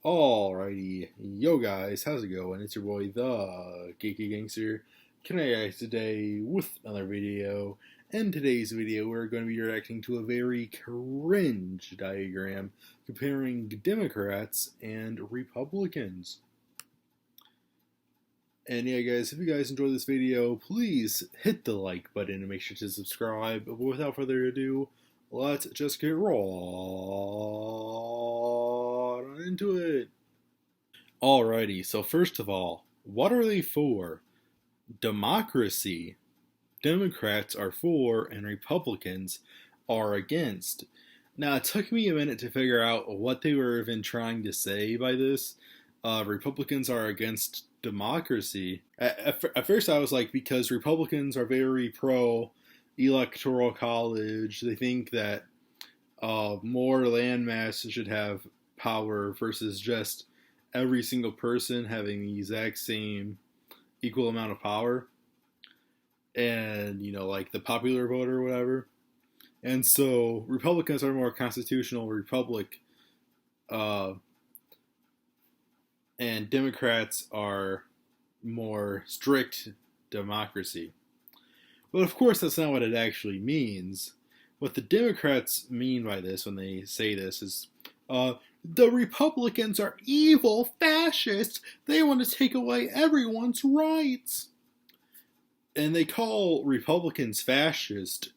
Alrighty, yo guys, how's it going? It's your boy, the Geeky Gangster, coming at you guys today with another video. In today's video, we're going to be reacting to a very cringe diagram comparing Democrats and Republicans. And yeah, guys, if you guys enjoyed this video, please hit the like button and make sure to subscribe. But without further ado, let's just get right into it. Alrighty, so first of all, what are they for? Democracy. Democrats are for and Republicans are against. Now, it took me a minute to figure out what they were even trying to say by this. Republicans are against democracy. At first, I was like, because Republicans are very pro electoral college. They think that more landmass should have power versus just every single person having the exact same equal amount of power. And, like the popular vote or whatever. And so Republicans are more constitutional republic, and Democrats are more strict democracy. But of course, that's not what it actually means. What the Democrats mean by this when they say this is, the Republicans are evil fascists. They want to take away everyone's rights. And they call Republicans fascist,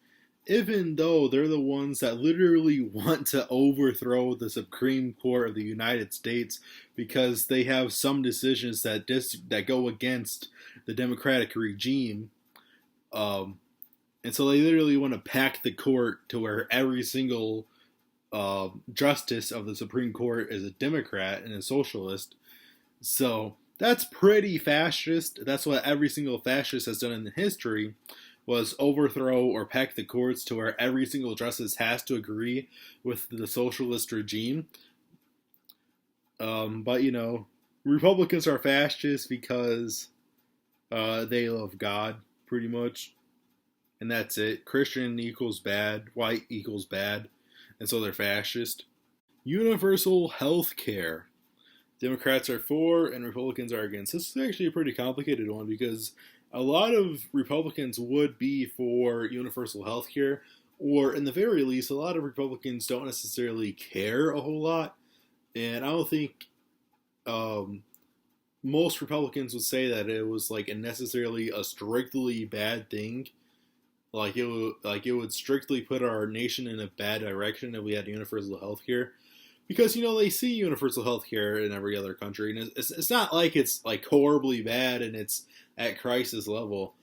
even though they're the ones that literally want to overthrow the Supreme Court of the United States because they have some decisions that go against the Democratic regime. And so they literally want to pack the court to where every single justice of the Supreme Court is a Democrat and a socialist. So that's pretty fascist. That's what every single fascist has done in history, was overthrow or pack the courts to where every single justice has to agree with the socialist regime. But Republicans are fascists because they love God, pretty much. And that's it. Christian equals bad, white equals bad, and so they're fascist. Universal health care. Democrats are for and Republicans are against. This is actually a pretty complicated one because a lot of Republicans would be for universal health care, or in the very least, a lot of Republicans don't necessarily care a whole lot. And I don't think most Republicans would say that it was like necessarily a strictly bad thing. Like it would strictly put our nation in a bad direction if we had universal health care. Because, they see universal health care in every other country, and it's not like it's like horribly bad and it's at crisis level.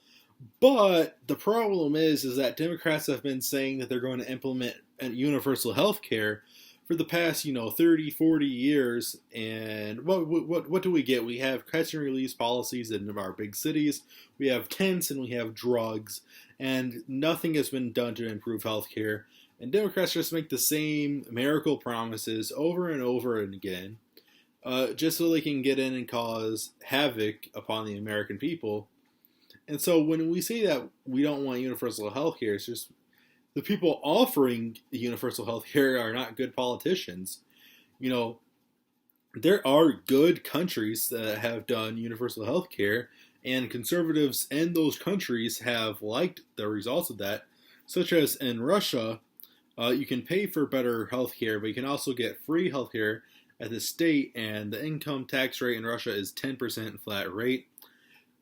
But the problem is that Democrats have been saying that they're going to implement universal health care for the past, 30, 40 years. And what do we get? We have catch and release policies in our big cities. We have tents and we have drugs. And nothing has been done to improve health care. And Democrats just make the same miracle promises over and over and again, just so they can get in and cause havoc upon the American people. And so when we say that we don't want universal health care, it's just the people offering universal health care are not good politicians. There are good countries that have done universal health care, and conservatives in those countries have liked the results of that, such as in Russia. You can pay for better health care, but you can also get free health care at the state, and the income tax rate in Russia is 10% flat rate.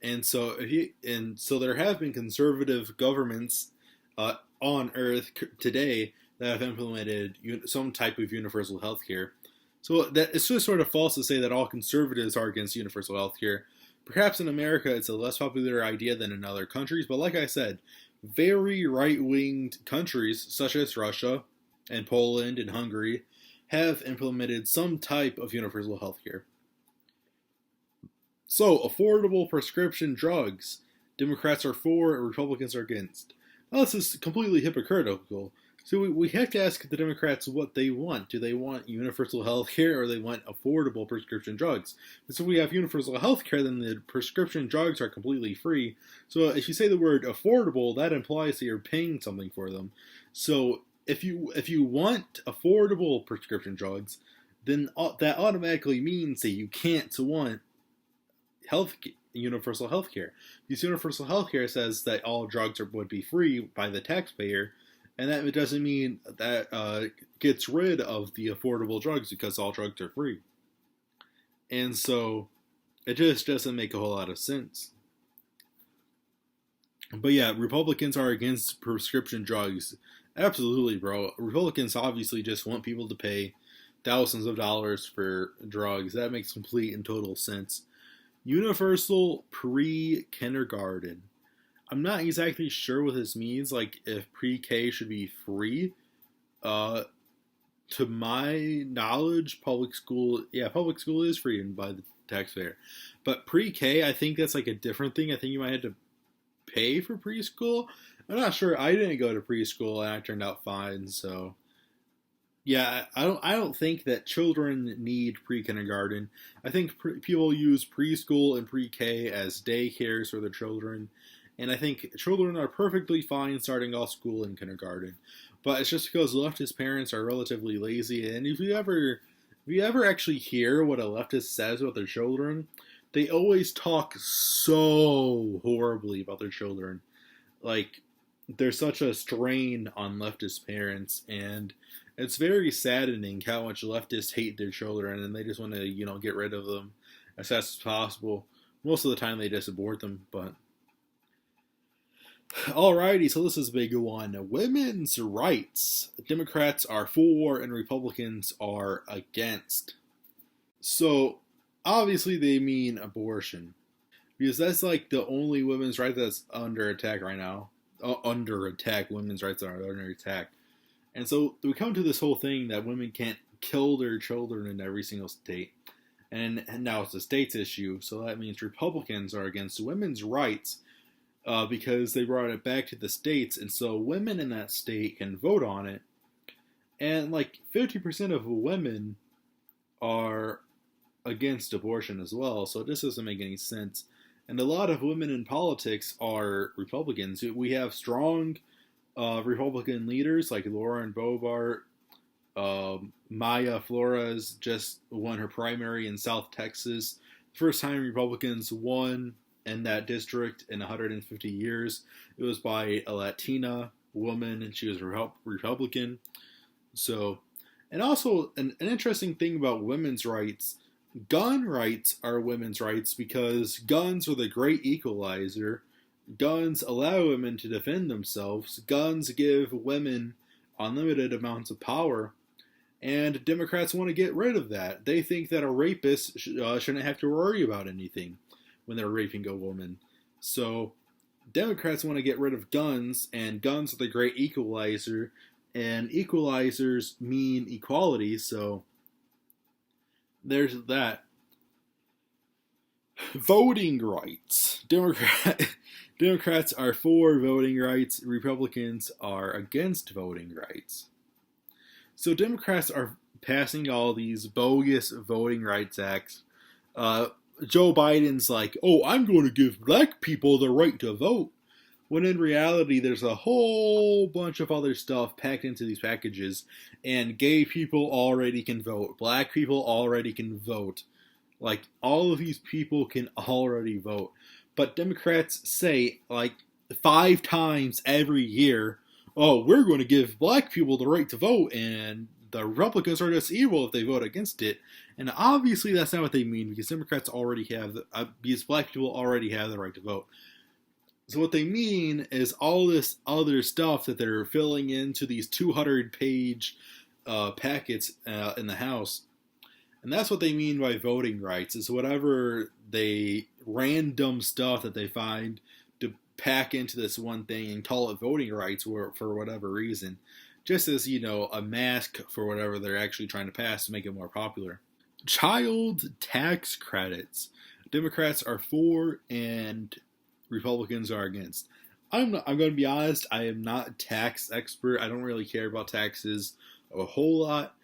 And so there have been conservative governments on Earth today that have implemented some type of universal health care. So that it's just sort of false to say that all conservatives are against universal health care. Perhaps in America it's a less popular idea than in other countries, but like I said, very right-winged countries such as Russia and Poland and Hungary have implemented some type of universal health care. So, affordable prescription drugs. Democrats are for and Republicans are against. Now, this is completely hypocritical. So we have to ask the Democrats what they want. Do they want universal health care or do they want affordable prescription drugs? And so if we have universal health care, then the prescription drugs are completely free. So if you say the word affordable, that implies that you're paying something for them. So if you want affordable prescription drugs, then that automatically means that you can't want universal health care. Because universal health care says that all drugs would be free by the taxpayer, and that doesn't mean that gets rid of the affordable drugs because all drugs are free. And so it just doesn't make a whole lot of sense. But yeah, Republicans are against prescription drugs. Absolutely, bro. Republicans obviously just want people to pay thousands of dollars for drugs. That makes complete and total sense. Universal pre-kindergarten. I'm not exactly sure what this means, like if pre-K should be free. To my knowledge, public school is free by the taxpayer. But pre-K, I think that's like a different thing. I think you might have to pay for preschool. I'm not sure. I didn't go to preschool and I turned out fine, so yeah, I don't think that children need pre-kindergarten. I think people use preschool and pre-K as daycares for their children, and I think children are perfectly fine starting off school in kindergarten. But it's just because leftist parents are relatively lazy, and if you ever actually hear what a leftist says about their children, they always talk so horribly about their children. Like, there's such a strain on leftist parents, and it's very saddening how much leftists hate their children, and they just want to, get rid of them as fast as possible. Most of the time, they just abort them, but alrighty, so this is a big one. Women's rights. Democrats are for and Republicans are against. So, obviously they mean abortion. Because that's like the only women's right that's under attack right now. Under attack. Women's rights are under attack. And so we come to this whole thing that women can't kill their children in every single state. And now it's a state's issue. So that means Republicans are against women's rights. Because they brought it back to the states, and so women in that state can vote on it. And like 50% of women are against abortion as well, so this doesn't make any sense. And a lot of women in politics are Republicans. We have strong Republican leaders like Lauren Boebert. Maya Flores just won her primary in South Texas. First time Republicans won in that district in 150 years. It was by a Latina woman, and she was Republican. So, and also an interesting thing about women's rights, gun rights are women's rights because guns are the great equalizer. Guns allow women to defend themselves. Guns give women unlimited amounts of power. And Democrats want to get rid of that. They think that a rapist shouldn't have to worry about anything when they're raping a woman. So Democrats want to get rid of guns, and guns are the great equalizer, and equalizers mean equality, so there's that. Voting rights. Democrats are for voting rights. Republicans are against voting rights. So Democrats are passing all these bogus voting rights acts. Joe Biden's like, oh, I'm going to give black people the right to vote. When in reality, there's a whole bunch of other stuff packed into these packages. And gay people already can vote. Black people already can vote. Like, all of these people can already vote. But Democrats say, like, 5 times every year, oh, we're going to give black people the right to vote, and the Republicans are just evil if they vote against it. And obviously that's not what they mean, because Democrats already have, because black people already have the right to vote. So what they mean is all this other stuff that they're filling into these 200-page packets in the House. And that's what they mean by voting rights, is whatever random stuff that they find to pack into this one thing and call it voting rights for whatever reason. Just as, a mask for whatever they're actually trying to pass to make it more popular. Child tax credits. Democrats are for and Republicans are against. I'm going to be honest, I am not a tax expert. I don't really care about taxes a whole lot.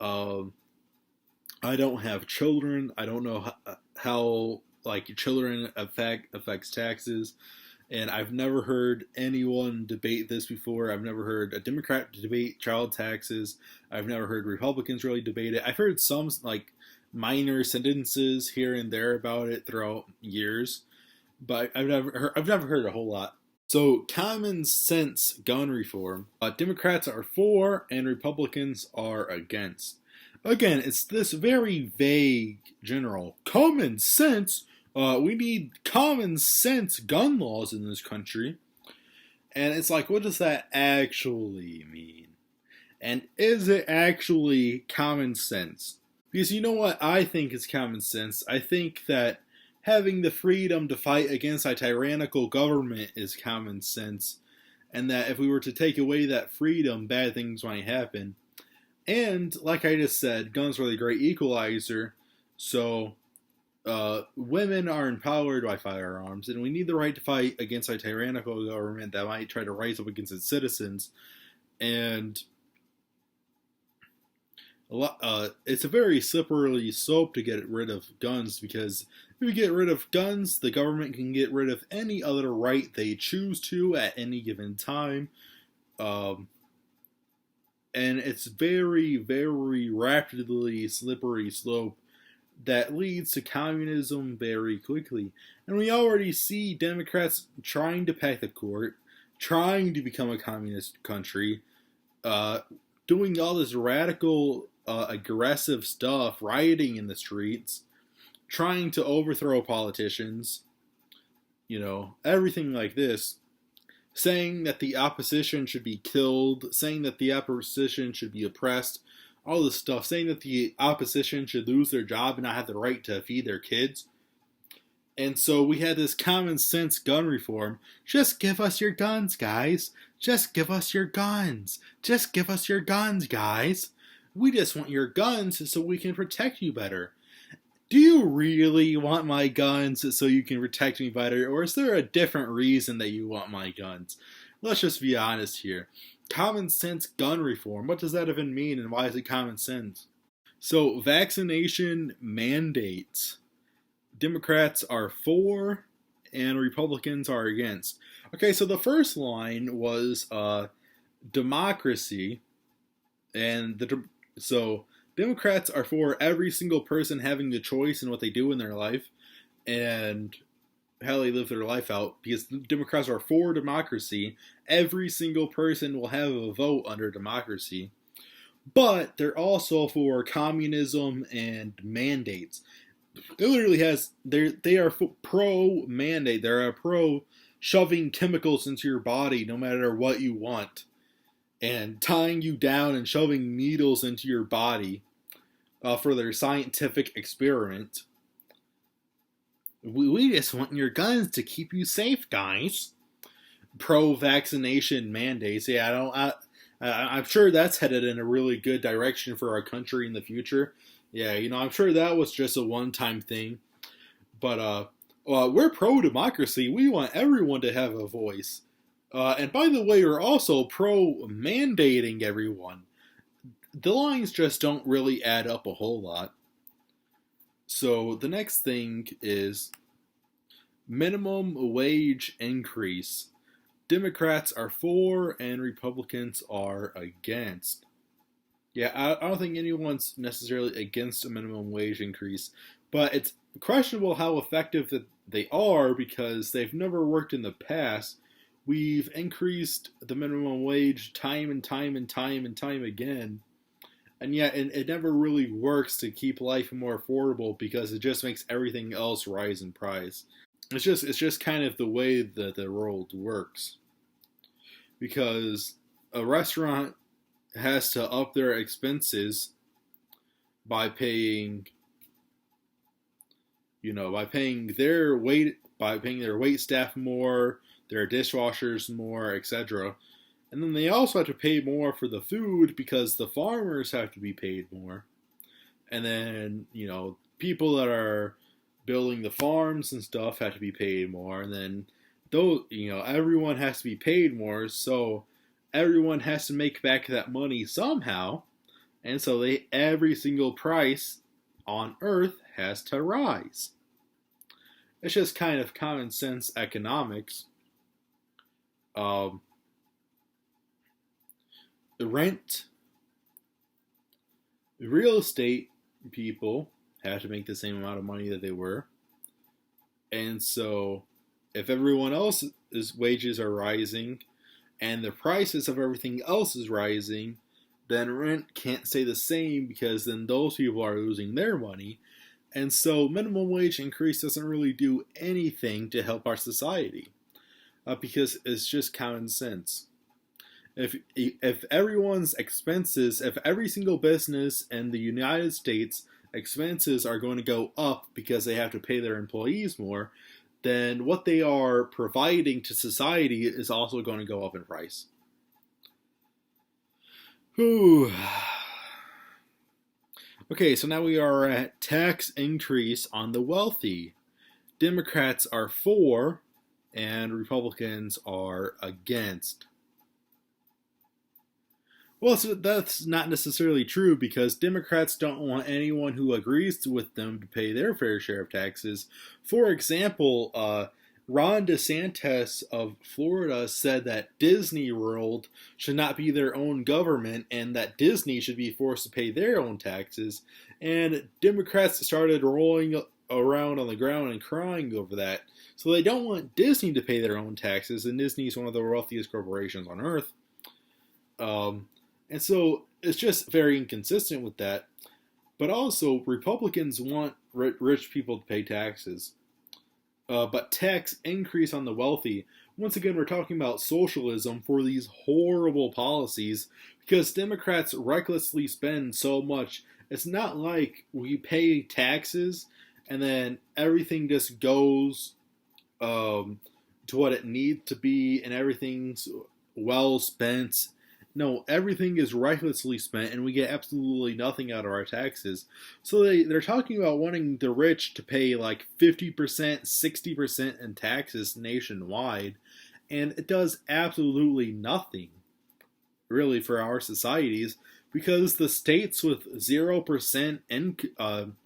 I don't have children. I don't know how children affects taxes. And I've never heard anyone debate this before. I've never heard a Democrat debate child taxes. I've never heard Republicans really debate it. I've heard some like minor sentences here and there about it throughout years, but I've never heard a whole lot. So, common sense gun reform. Democrats are for and Republicans are against. Again, it's this very vague, general common sense. We need common sense gun laws in this country. And it's like, what does that actually mean? And is it actually common sense? Because you know what I think is common sense? I think that having the freedom to fight against a tyrannical government is common sense, and that if we were to take away that freedom, bad things might happen. And, like I just said, guns are the great equalizer, so women are empowered by firearms, and we need the right to fight against a tyrannical government that might try to rise up against its citizens. And it's a very slippery slope to get rid of guns, because if we get rid of guns, the government can get rid of any other right they choose to at any given time. And it's very, very rapidly slippery slope that leads to communism very quickly. And we already see Democrats trying to pack the court, trying to become a communist country, doing all this radical, aggressive stuff, rioting in the streets, trying to overthrow politicians, everything like this, saying that the opposition should be killed, saying that the opposition should be oppressed, all this stuff, saying that the opposition should lose their job and not have the right to feed their kids. And so we had this common sense gun reform. Just give us your guns, guys. Just give us your guns. Just give us your guns, guys. We just want your guns so we can protect you better. Do you really want my guns so you can protect me better? Or is there a different reason that you want my guns? Let's just be honest here. Common sense gun reform. What does that even mean, and why is it common sense? So, vaccination mandates. Democrats are for and Republicans are against. Okay, so the first line was democracy. And so Democrats are for every single person having the choice in what they do in their life and how they live their life out, because Democrats are for democracy. Every single person will have a vote under democracy. But they're also for communism and mandates. It literally they are pro mandate. They're pro shoving chemicals into your body no matter what you want, and tying you down and shoving needles into your body for their scientific experiment. We just want your guns to keep you safe, guys. Pro-vaccination mandates. Yeah, I'm sure that's headed in a really good direction for our country in the future. Yeah, I'm sure that was just a one-time thing. But we're pro-democracy. We want everyone to have a voice. And by the way, we're also pro-mandating everyone. The lines just don't really add up a whole lot. So the next thing is minimum wage increase. Democrats are for and Republicans are against. Yeah, I don't think anyone's necessarily against a minimum wage increase, but it's questionable how effective that they are because they've never worked in the past. We've increased the minimum wage time and time and time and time again, and yet it never really works to keep life more affordable because it just makes everything else rise in price. It's just kind of the way that the world works. Because a restaurant has to up their expenses by paying their wait staff more, their dishwashers more, etc. And then they also have to pay more for the food because the farmers have to be paid more. And then, people that are building the farms and stuff have to be paid more. And then, everyone has to be paid more, so everyone has to make back that money somehow. And so every single price on Earth has to rise. It's just kind of common sense economics. Um, the rent, real estate people have to make the same amount of money that they were. And so if everyone else's wages are rising and the prices of everything else is rising, then rent can't stay the same because then those people are losing their money. And so minimum wage increase doesn't really do anything to help our society because it's just common sense. If everyone's expenses, if every single business in the United States expenses are going to go up because they have to pay their employees more, then what they are providing to society is also going to go up in price. Whew. Okay, so now we are at tax increase on the wealthy. Democrats are for, and Republicans are against. Well, so that's not necessarily true because Democrats don't want anyone who agrees with them to pay their fair share of taxes. For example, Ron DeSantis of Florida said that Disney World should not be their own government and that Disney should be forced to pay their own taxes. And Democrats started rolling around on the ground and crying over that. So they don't want Disney to pay their own taxes, and Disney is one of the wealthiest corporations on earth. And so it's just very inconsistent with that. But also, Republicans want rich people to pay taxes. But tax increase on the wealthy. Once again, we're talking about socialism for these horrible policies because Democrats recklessly spend so much. It's not like we pay taxes and then everything just goes to what it needs to be and everything's well spent. No, everything is recklessly spent and we get absolutely nothing out of our taxes. So they're talking about wanting the rich to pay like 50%, 60% in taxes nationwide. And it does absolutely nothing, really, for our societies because the states with 0% income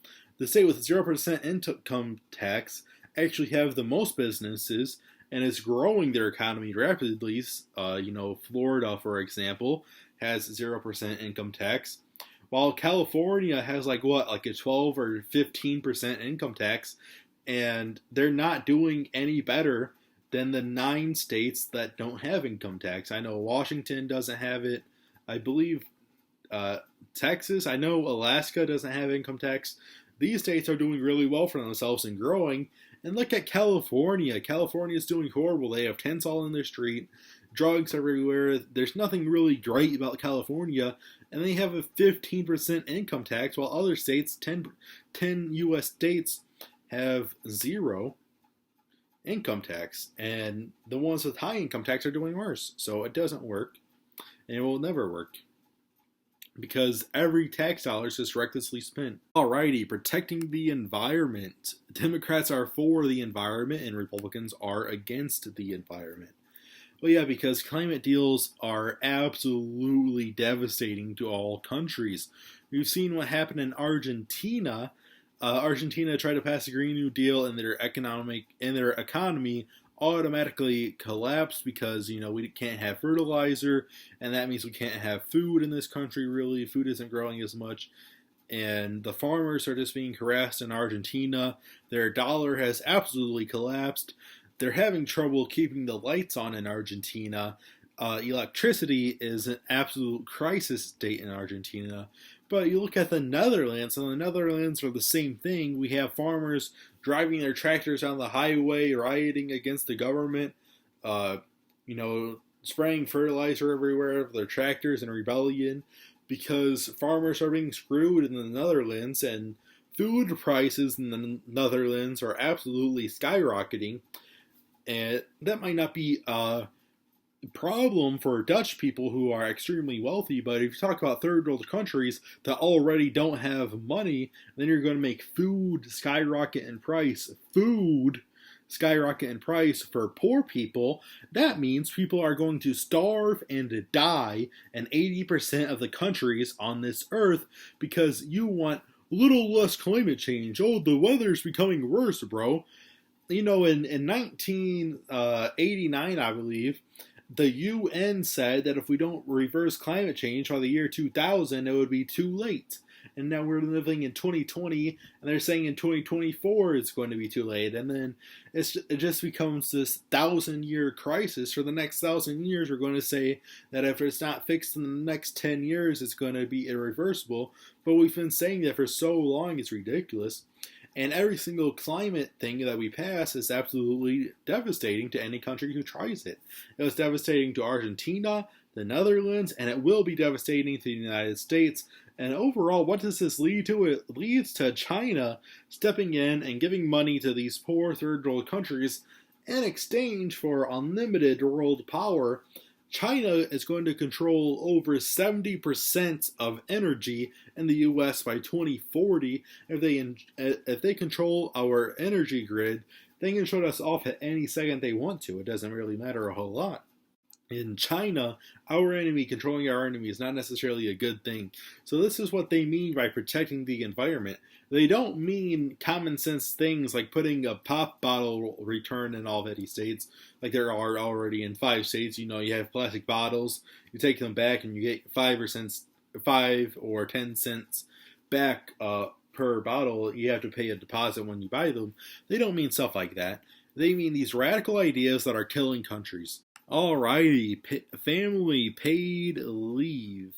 tax actually have the most businesses and is growing their economy rapidly. Florida, for example, has 0% income tax, while California has like a 12 or 15% income tax, and they're not doing any better than the 9 states that don't have income tax. I know Washington doesn't have it. I believe Texas. I know Alaska doesn't have income tax. These states are doing really well for themselves and growing. And look at California. California is doing horrible. They have tents all in their street, drugs everywhere. There's nothing really great about California. And they have a 15% income tax, while other states, 10 U.S. states, have 0 income tax. And the ones with high income tax are doing worse. So it doesn't work. And it will never work. Because every tax dollar is just recklessly spent. Alrighty, protecting the environment. Democrats are for the environment and Republicans are against the environment. Well, yeah, because climate deals are absolutely devastating to all countries. We've seen what happened in Argentina. Argentina tried to pass a Green New Deal and their economy automatically collapsed because, we can't have fertilizer, and that means we can't have food in this country, really. Food isn't growing as much, and the farmers are just being harassed in Argentina. Their dollar has absolutely collapsed. They're having trouble keeping the lights on in Argentina. Electricity is an absolute crisis state in Argentina. But you look at the Netherlands, and the Netherlands are the same thing. We have farmers driving their tractors on the highway, rioting against the government, spraying fertilizer everywhere with their tractors in rebellion because farmers are being screwed in the Netherlands, and food prices in the Netherlands are absolutely skyrocketing. And that might not be problem for Dutch people who are extremely wealthy, but if you talk about third world countries that already don't have money, then you're going to make food skyrocket in price. Food skyrocket in price for poor people. That means people are going to starve and die in 80% of the countries on this earth because you want little less climate change. Oh, the weather's becoming worse, bro. In 1989, I believe, The UN said that if we don't reverse climate change by the year 2000, it would be too late. And now we're living in 2020, and they're saying in 2024 it's going to be too late. And then it just becomes this 1,000-year crisis. For the next 1,000 years, we're going to say that if it's not fixed in the next 10 years, it's going to be irreversible. But we've been saying that for so long, it's ridiculous. And every single climate thing that we pass is absolutely devastating to any country who tries it. It was devastating to Argentina, the Netherlands, and it will be devastating to the United States. And overall, what does this lead to? It leads to China stepping in and giving money to these poor third world countries in exchange for unlimited world power. China is going to control over 70% of energy in the U.S. by 2040. If they control our energy grid, they can shut us off at any second they want to. It doesn't really matter a whole lot. In China, our enemy controlling our enemy is not necessarily a good thing. So this is what they mean by protecting the environment. They don't mean common sense things like putting a pop bottle return in all 50 states, like there are already in 5 states. You know, you have plastic bottles, you take them back, and you get 5 or 10 cents back per bottle. You have to pay a deposit when you buy them. They don't mean stuff like that. They mean these radical ideas that are killing countries. Alrighty, family paid leave.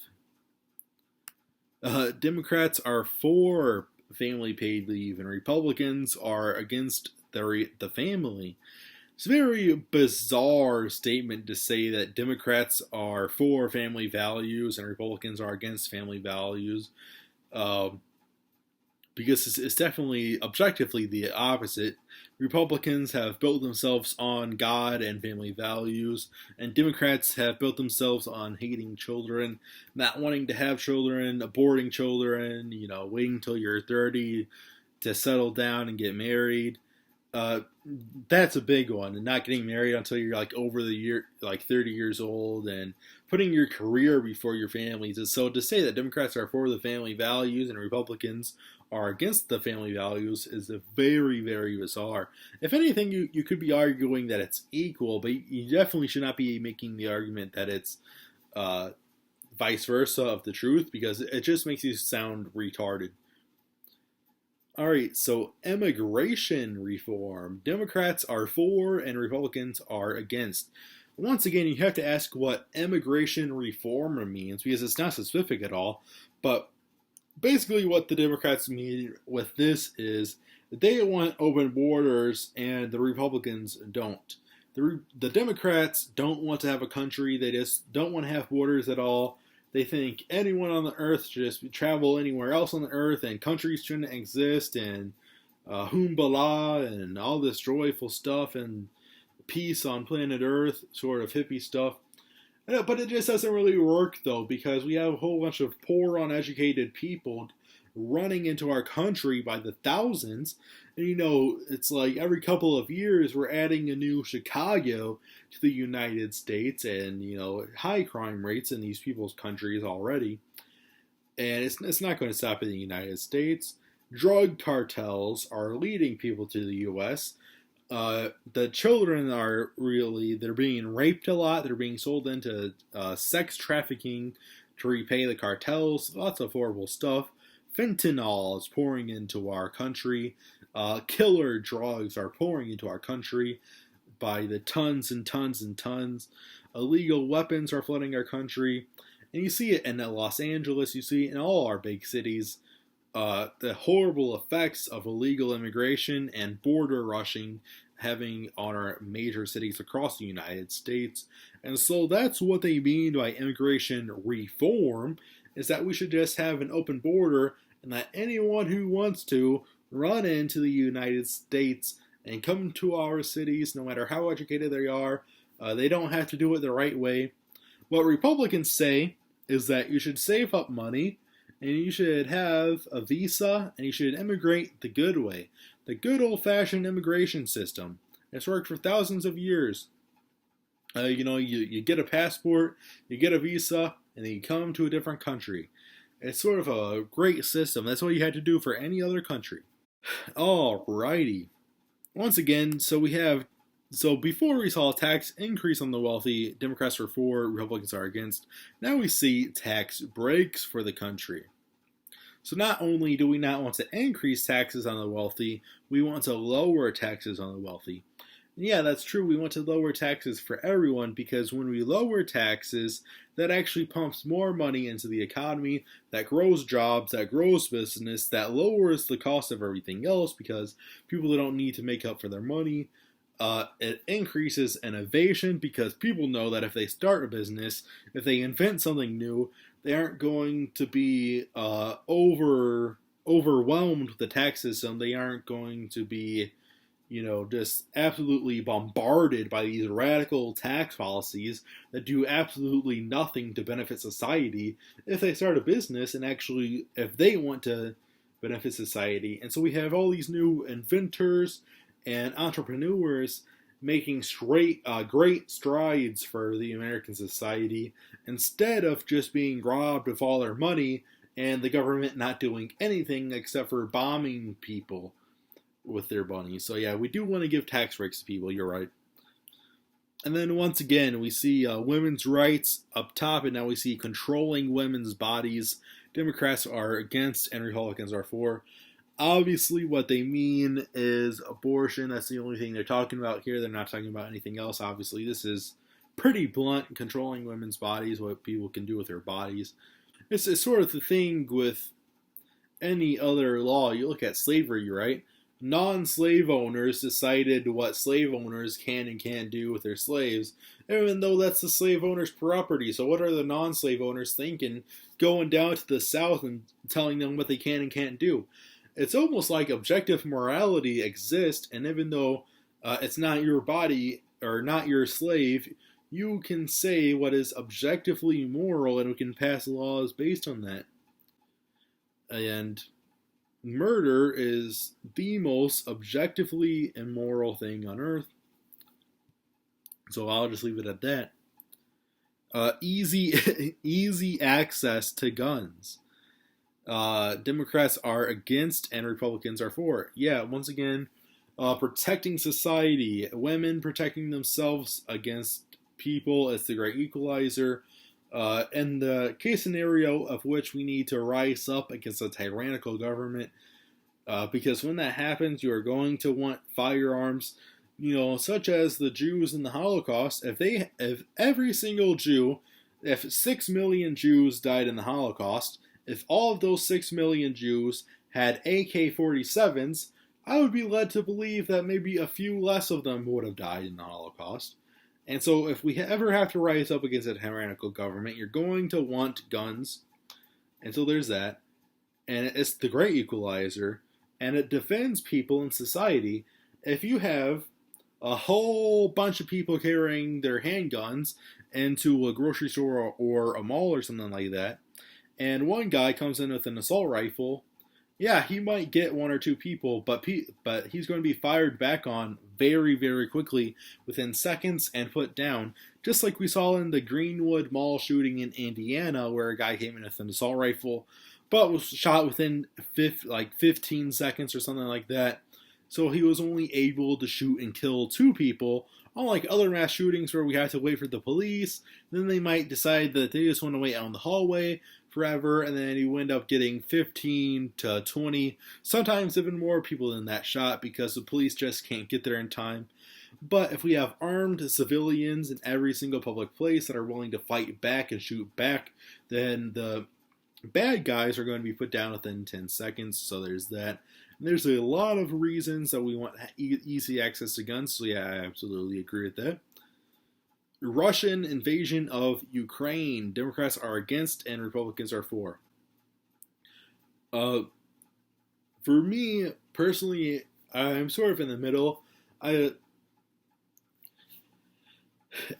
Democrats are for family paid leave, and Republicans are against the family. It's a very bizarre statement to say that Democrats are for family values and Republicans are against family values, because it's definitely objectively the opposite. Republicans have built themselves on God and family values, and Democrats have built themselves on hating children, not wanting to have children, aborting children, waiting until you're 30 to settle down and get married. That's a big one, and not getting married until you're over the year, 30 years old, and putting your career before your families. So to say that Democrats are for the family values and Republicans are against the family values is very, very bizarre. If anything, you could be arguing that it's equal, but you definitely should not be making the argument that it's vice versa of the truth, because it just makes you sound retarded. Alright, so immigration reform. Democrats are for and Republicans are against. Once again, you have to ask what immigration reform means, because it's not specific at all. But basically what the Democrats mean with this is that they want open borders and the Republicans don't. The Democrats don't want to have a country. They just don't want to have borders at all. They think anyone on the earth should just travel anywhere else on the earth, and countries shouldn't exist, and Humbala and all this joyful stuff and peace on planet Earth, sort of hippie stuff. But it just doesn't really work, though, because we have a whole bunch of poor, uneducated people running into our country by the thousands. And, it's like every couple of years we're adding a new Chicago to the United States, and, high crime rates in these people's countries already. And it's not going to stop in the United States. Drug cartels are leading people to the U.S. The children they're being raped a lot. They're being sold into sex trafficking to repay the cartels. Lots of horrible stuff. Fentanyl is pouring into our country. Killer drugs are pouring into our country by the tons and tons and tons. Illegal weapons are flooding our country. And you see it in Los Angeles. You see it in all our big cities. The horrible effects of illegal immigration and border rushing having on our major cities across the United States. And so that's what they mean by immigration reform, is that we should just have an open border and let anyone who wants to run into the United States and come to our cities, no matter how educated they are. They don't have to do it the right way. What Republicans say is that you should save up money, and you should have a visa, and you should immigrate the good way. The good old-fashioned immigration system. It's worked for thousands of years. You get a passport, you get a visa, and then you come to a different country. It's sort of a great system. That's what you had to do for any other country. Alrighty. Once again, so we have So before we saw a tax increase on the wealthy, Democrats were for, Republicans are against. Now we see tax breaks for the country. So not only do we not want to increase taxes on the wealthy, we want to lower taxes on the wealthy. And yeah, that's true. We want to lower taxes for everyone because when we lower taxes, that actually pumps more money into the economy, that grows jobs, that grows business, that lowers the cost of everything else because people don't need to make up for their money. It increases innovation because people know that if they start a business, if they invent something new, they aren't going to be overwhelmed with the tax system. They aren't going to be, just absolutely bombarded by these radical tax policies that do absolutely nothing to benefit society if they start a business and actually, if they want to benefit society. And so we have all these new inventors and entrepreneurs making great strides for the American society instead of just being robbed of all their money and the government not doing anything except for bombing people with their money. So yeah, we do want to give tax breaks to people, you're right. And then once again, we see women's rights up top, and now we see controlling women's bodies. Democrats are against and Republicans are for. Obviously, what they mean is abortion. That's the only thing they're talking about here. They're not talking about anything else. Obviously, this is pretty blunt, controlling women's bodies, what people can do with their bodies. It's sort of the thing with any other law. You look at slavery, right? Non-slave owners decided what slave owners can and can't do with their slaves, even though that's the slave owner's property. So what are the non-slave owners thinking, going down to the South and telling them what they can and can't do? It's almost like objective morality exists, and even though it's not your body or not your slave, you can say what is objectively moral, and we can pass laws based on that. And murder is the most objectively immoral thing on earth. So I'll just leave it at that. Easy access to guns. Democrats are against and Republicans are for. Yeah, once again, protecting society, women protecting themselves against people as the great equalizer. And the case scenario of which we need to rise up against a tyrannical government, because when that happens, you are going to want firearms, such as the Jews in the Holocaust. If every single Jew, if 6 million Jews died in the Holocaust, if all of those 6 million Jews had AK-47s, I would be led to believe that maybe a few less of them would have died in the Holocaust. And so if we ever have to rise up against a tyrannical government, you're going to want guns. And so there's that. And it's the great equalizer. And it defends people in society. If you have a whole bunch of people carrying their handguns into a grocery store or a mall or something like that, and one guy comes in with an assault rifle, yeah, he might get one or two people, but he's going to be fired back on very, very quickly within seconds and put down, just like we saw in the Greenwood Mall shooting in Indiana, where a guy came in with an assault rifle, but was shot within 15 seconds or something like that. So he was only able to shoot and kill 2 people, unlike other mass shootings where we have to wait for the police. Then they might decide that they just want to wait out in the hallway forever, and then you end up getting 15 to 20, sometimes even more people in that shot because the police just can't get there in time. But if we have armed civilians in every single public place that are willing to fight back and shoot back, then the bad guys are going to be put down within 10 seconds, so there's that. And there's a lot of reasons that we want easy access to guns, so yeah, I absolutely agree with that. Russian invasion of Ukraine. Democrats are against and Republicans are for. For me, personally, I'm sort of in the middle. What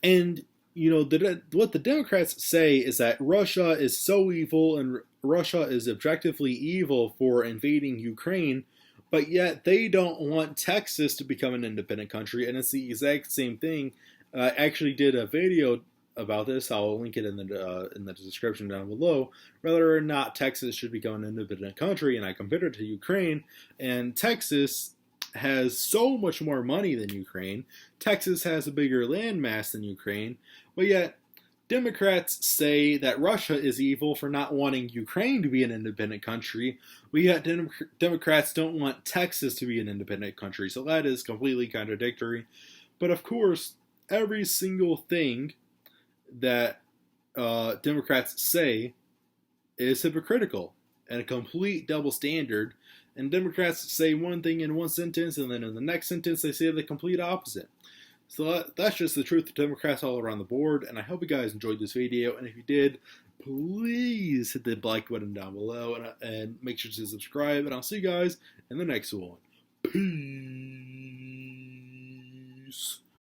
the Democrats say is that Russia is so evil and Russia is objectively evil for invading Ukraine, but yet they don't want Texas to become an independent country, and it's the exact same thing. I actually did a video about this. I'll link it in the description down below, whether or not Texas should become an independent country, and I compared it to Ukraine, and Texas has so much more money than Ukraine. Texas has a bigger landmass than Ukraine. But yet, Democrats say that Russia is evil for not wanting Ukraine to be an independent country, but yet Democrats don't want Texas to be an independent country. So that is completely contradictory. But of course, every single thing that Democrats say is hypocritical and a complete double standard. And Democrats say one thing in one sentence, and then in the next sentence they say the complete opposite. So that's just the truth of Democrats all around the board, and I hope you guys enjoyed this video, and if you did, please hit the like button down below, and make sure to subscribe, and I'll see you guys in the next one. Peace.